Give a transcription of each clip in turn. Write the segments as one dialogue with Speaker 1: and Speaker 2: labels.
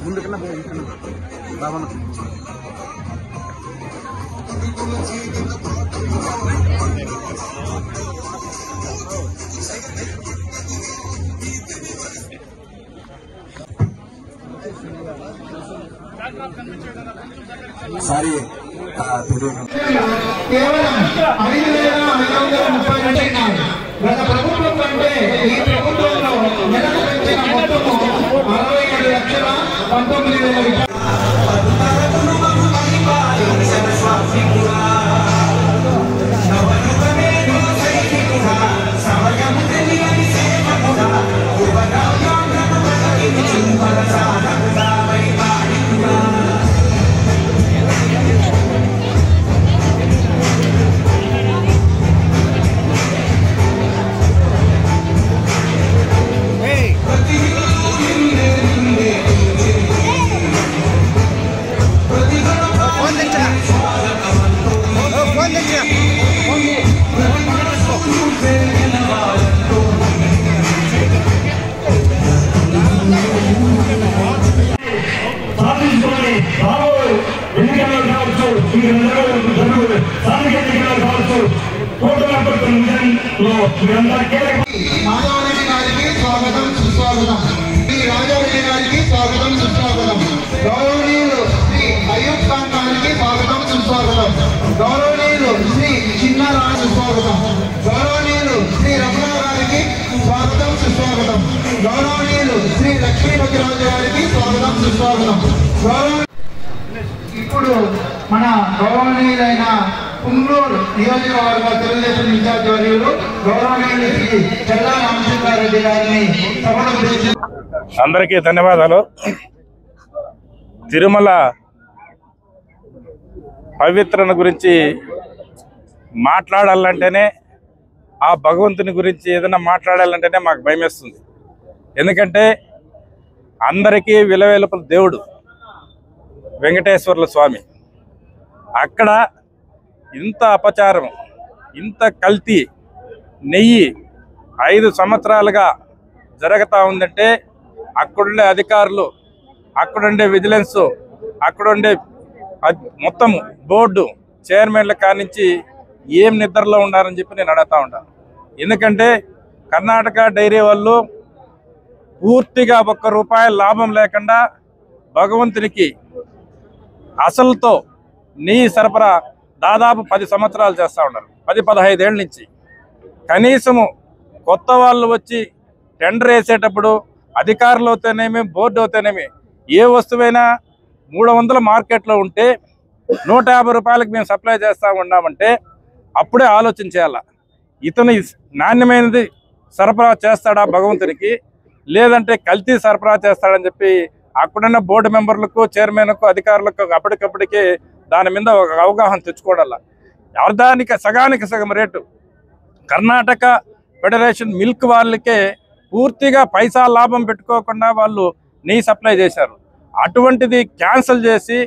Speaker 1: ముందుకన్నా బాబా
Speaker 2: sorry
Speaker 3: కేవలం 5,530 గత ప్రభుత్వం కంటే ఈ ప్రభుత్వంలో నెలకు పెంచిన మొత్తము 67,19,000 మాధవరెడ్డి గారికి స్వాగతం సుస్వాగతం, శ్రీ రాజారెడ్డి గారికి స్వాగతం సుస్వాగతం, గౌరవనీయులు శ్రీ అయ్యూబ్ ఖాన్ గారికి స్వాగతం సుస్వాగతం, గౌరవనీయులు శ్రీ చిన్నారాయణ సుస్వాగతం, గౌరవనీయులు శ్రీ రమణ గారికి స్వాగతం సుస్వాగతం, గౌరవనీయులు శ్రీ లక్ష్మీపతిరాజు గారికి స్వాగతం సుస్వాగతం. ఇప్పుడు మన గౌరవనీయులైన పుంగూరు నియోజకవర్గ తెలుగుదేశం ఇన్ఛార్జ్ వర్యులు గౌరవనీయులు శ్రీ చెల్లా రామచంద్రారెడ్డి గారిని సభను ఉద్దేశించి
Speaker 4: అందరికీ ధన్యవాదాలు. తిరుమల పవిత్రన గురించి మాట్లాడాలంటేనే, ఆ భగవంతుని గురించి ఏదైనా మాట్లాడాలంటేనే మాకు భయమేస్తుంది. ఎందుకంటే అందరికీ విలువెలుపల దేవుడు వెంకటేశ్వర్ల స్వామి. అక్కడ ఇంత అపచారం, ఇంత కల్తీ నెయ్యి 5 సంవత్సరాలుగా జరుగుతూ ఉందంటే అక్కడుండే అధికారులు, అక్కడుండే విజిలెన్స్, అక్కడుండే మొత్తం బోర్డు చైర్మన్ల కానించి ఏం నిద్రలో ఉన్నారని చెప్పి నేను అడుగుతూ ఉంటాను. ఎందుకంటే కర్ణాటక డైరీ వాళ్ళు పూర్తిగా ₹1 లాభం లేకుండా భగవంతునికి అసలుతో నెయ్యి సరఫరా దాదాపు 10 సంవత్సరాలు చేస్తూ ఉన్నారు, 10-15 ఏళ్ళ నుంచి. కనీసము కొత్త వాళ్ళు వచ్చి టెండర్ వేసేటప్పుడు అధికారులు అవుతానేమి, బోర్డు అవుతానేమి, ఏ వస్తువైనా 300 మార్కెట్లో ఉంటే ₹150 మేము సప్లై చేస్తూ ఉన్నామంటే అప్పుడే ఆలోచన చేయాల. ఇతను నాణ్యమైనది సరఫరా చేస్తాడా భగవంతునికి, లేదంటే కల్తీ సరఫరా చేస్తాడని చెప్పి అక్కడున్న బోర్డు మెంబర్లకు, చైర్మన్కు, అధికారులకు అప్పటికప్పటికి దాని మీద ఒక అవగాహన తెచ్చుకోవడాల. అర్ధానికి సగానికి సగం రేటు కర్ణాటక ఫెడరేషన్ మిల్క్ వాళ్ళకే పూర్తిగా పైసా లాభం పెట్టుకోకుండా వాళ్ళు నెయ్యి సప్లై చేశారు. అటువంటిది క్యాన్సిల్ చేసి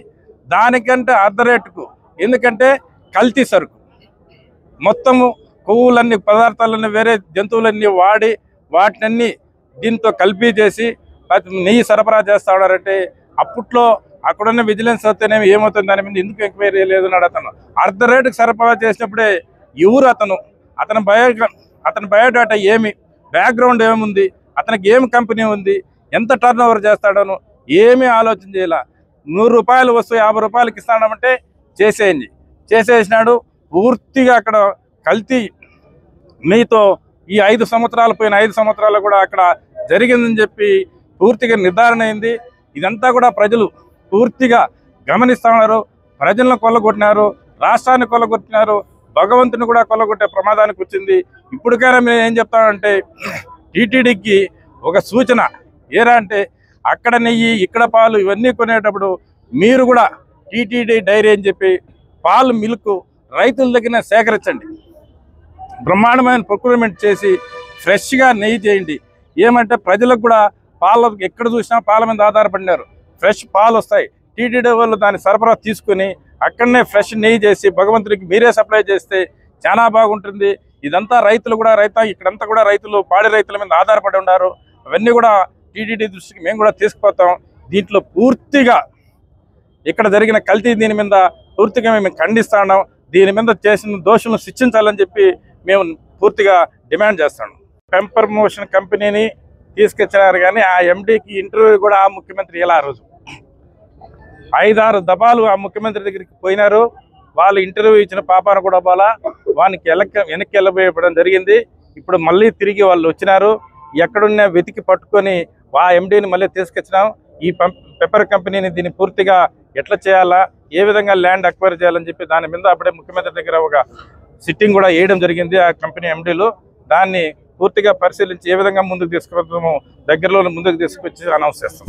Speaker 4: దానికంటే అర్ధ రేటుకు, ఎందుకంటే కల్తీ సరుకు మొత్తము కొవ్వులన్నీ పదార్థాలన్నీ వేరే జంతువులన్నీ వాడి వాటినన్నీ దీంతో కలిపి చేసి నెయ్యి సరఫరా చేస్తా ఉన్నారంటే అప్పట్లో అక్కడున్న విజిలెన్స్ అవుతేనేమి ఏమవుతుంది దాని మీద ఎందుకు ఎంక్వైరీ లేదని అడుగుతాను. అర్ధ రేటుకు సరఫరా చేసినప్పుడే ఎవరు అతని బయోడాటా ఏమి, బ్యాక్గ్రౌండ్ ఏముంది, అతనికి ఏమి కంపెనీ ఉంది, ఎంత టర్న్ ఓవర్ చేస్తాడను ఏమీ ఆలోచన చేయాల. ₹100 వస్తువు ₹50 ఇస్తాడమంటే చేసేసినాడు. పూర్తిగా అక్కడ కల్తీ నెయ్యితో ఈ 5 సంవత్సరాలు పోయిన 5 సంవత్సరాలు కూడా అక్కడ జరిగిందని చెప్పి పూర్తిగా నిర్ధారణ అయింది. ఇదంతా కూడా ప్రజలు పూర్తిగా గమనిస్తూ ఉన్నారు. ప్రజలను కొల్లగొట్టినారు, రాష్ట్రాన్ని కొల్లగొట్టినారు, భగవంతుని కూడా కొల్లగొట్టే ప్రమాదానికి వచ్చింది. ఇప్పటికైనా మేము ఏం చెప్తామంటే టీటీడీకి ఒక సూచన ఏరా అంటే, అక్కడ నెయ్యి ఇక్కడ పాలు ఇవన్నీ కొనేటప్పుడు మీరు కూడా టీటీడీ డైరీ అని చెప్పి పాలు మిల్క్ రైతుల దగ్గర సేకరించండి. బ్రహ్మాండమైన ప్రొక్యూర్మెంట్ చేసి ఫ్రెష్గా నెయ్యి చేయండి. ఏమంటే ప్రజలకు కూడా పాలు ఎక్కడ చూసినా పాల మీద ఆధారపడినారు. ఫ్రెష్ పాలు వస్తాయి. టీటీడీ వాళ్ళు దాన్ని సరఫరా తీసుకుని అక్కడనే ఫ్రెష్ నెయ్యి చేసి భగవంతుడికి మీరే సప్లై చేస్తే చాలా బాగుంటుంది. ఇదంతా రైతులు కూడా ఇక్కడంతా కూడా రైతులు పాడి రైతుల మీద ఆధారపడి ఉన్నారు. అవన్నీ కూడా టీటీడీ దృష్టికి మేము కూడా తీసుకుపోతాం. దీంట్లో పూర్తిగా ఇక్కడ జరిగిన కల్తీ దీని మీద పూర్తిగా మేము ఖండిస్తున్నాం. దీని మీద చేసిన దోషులను శిక్షించాలని చెప్పి మేము పూర్తిగా డిమాండ్ చేస్తాం. పెంపర్ మోషన్ కంపెనీని తీసుకొచ్చినారు కానీ ఆ ఎండీకి ఇంటర్వ్యూ కూడా ఆ ముఖ్యమంత్రి ఇలా ఆ రోజు 5-6 దఫాలు ఆ ముఖ్యమంత్రి దగ్గరికి పోయినారు. వాళ్ళు ఇంటర్వ్యూ ఇచ్చిన పాపాన కూడా పోలా, వానికి వెనక్కి వెళ్ళబోయడం జరిగింది. ఇప్పుడు మళ్ళీ తిరిగి వాళ్ళు వచ్చినారు. ఎక్కడున్నా వెతికి పట్టుకొని ఆ ఎండీని మళ్ళీ తీసుకొచ్చినాం. ఈ పెప్పర్ కంపెనీని దీన్ని పూర్తిగా ఎట్లా చేయాలా, ఏ విధంగా ల్యాండ్ అక్వైర్ చేయాలని చెప్పి దాని మీద అప్పుడే ముఖ్యమంత్రి దగ్గర ఒక సిట్టింగ్ కూడా వేయడం జరిగింది ఆ కంపెనీ ఎండీలు. దాన్ని పూర్తిగా పరిశీలించి ఏ విధంగా ముందుకు తీసుకువెళ్తామో దగ్గరలో ముందుకు తీసుకొచ్చి అనౌన్స్ చేస్తాం.